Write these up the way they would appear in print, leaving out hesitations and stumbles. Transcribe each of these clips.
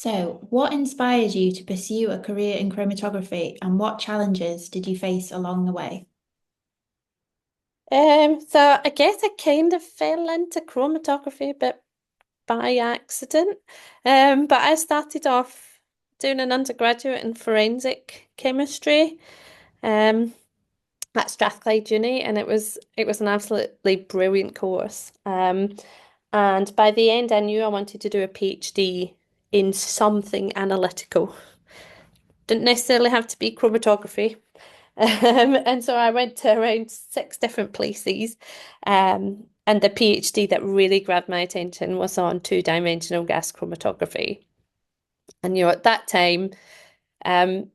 So, what inspired you to pursue a career in chromatography and what challenges did you face along the way? So I guess I kind of fell into chromatography a bit by accident. But I started off doing an undergraduate in forensic chemistry, um, at Strathclyde Uni, and it was an absolutely brilliant course. And by the end, I knew I wanted to do a PhD in something analytical. Didn't necessarily have to be chromatography. And so I went to around six different places. And the PhD that really grabbed my attention was on two-dimensional gas chromatography. And at that time, um,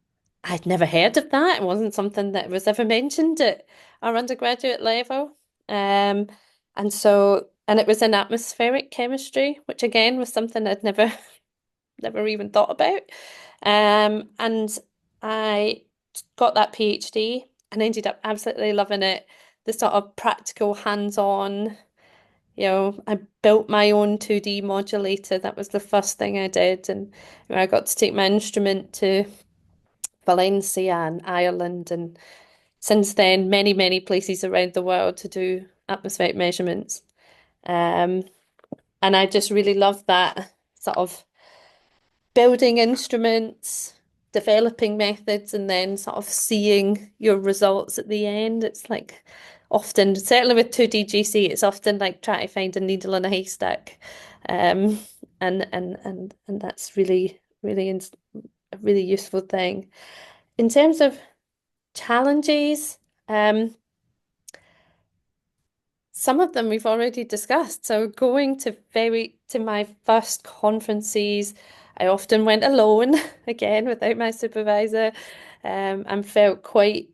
I'd never heard of that. It wasn't something that was ever mentioned at our undergraduate level. Um, and it was in atmospheric chemistry, which again was something I'd never even thought about. And I got that PhD and ended up absolutely loving it. The sort of practical, hands-on, I built my own 2D modulator. That was the first thing I did. And I got to take my instrument to Valencia and Ireland, and since then, many, many places around the world to do atmospheric measurements. Um, and I just really love that sort of building instruments, developing methods, and then sort of seeing your results at the end. It's like often, certainly with 2D GC, it's often like trying to find a needle in a haystack. Um, and that's a really useful thing. In terms of challenges, um, some of them we've already discussed. So going to my first conferences, I often went alone, again without my supervisor, and felt quite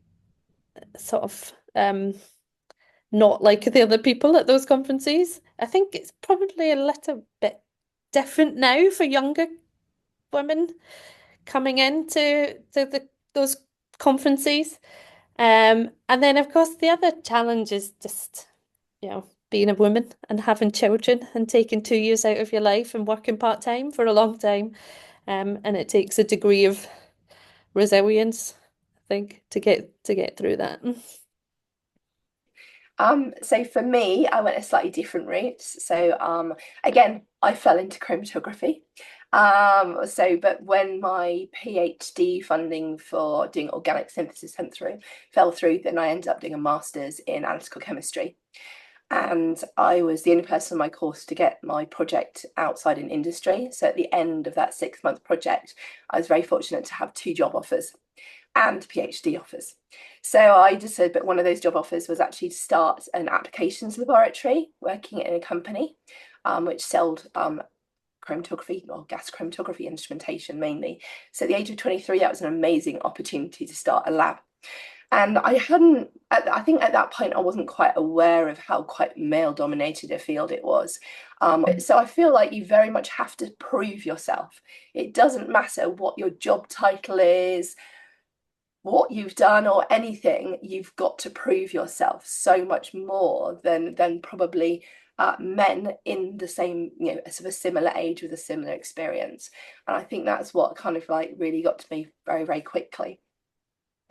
sort of not like the other people at those conferences. I think it's probably a little bit different now for younger women coming into those conferences. And then of course the other challenge is just being a woman and having children and taking 2 years out of your life and working part-time for a long time. And it takes a degree of resilience, I think, to get through that. So for me, I went a slightly different route. So again, I fell into chromatography. But when my PhD funding for doing organic synthesis fell through, then I ended up doing a master's in analytical chemistry. And I was the only person in my course to get my project outside in industry. So at the end of that 6 month project, I was very fortunate to have two job offers and PhD offers. So I just said, but one of those job offers was actually to start an applications laboratory working in a company which sold chromatography or gas chromatography instrumentation mainly. So at the age of 23, that was an amazing opportunity to start a lab. And I think at that point, I wasn't quite aware of how quite male dominated a field it was. So I feel like you very much have to prove yourself. It doesn't matter what your job title is, what you've done or anything, you've got to prove yourself so much more than probably men in the same, sort of a similar age with a similar experience. And I think that's what kind of like really got to me very, very quickly.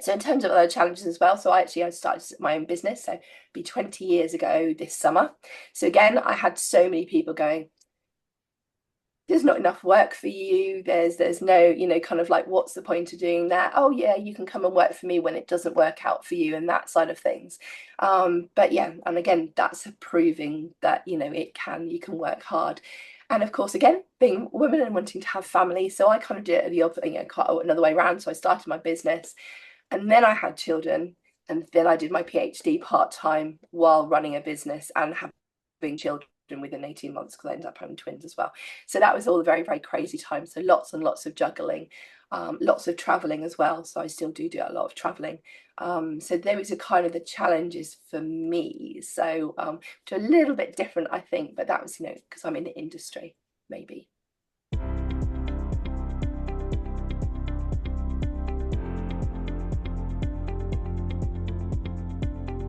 So in terms of other challenges as well, so I started my own business, so it'd be 20 years ago this summer. So again, I had so many people going, there's not enough work for you. There's no, kind of like, what's the point of doing that? Oh yeah, you can come and work for me when it doesn't work out for you and that side of things. But yeah, and again, that's proving that, you can work hard. And of course, again, being women and wanting to have family. So I kind of did it the other, another way around. So I started my business and then I had children. And then I did my PhD part-time while running a business and having children within 18 months because I ended up having twins as well. So that was all a very, very crazy time. So lots and lots of juggling, lots of traveling as well. So I still do a lot of traveling. So those are kind of the challenges for me. So to a little bit different, I think, but that was, because I'm in the industry, maybe.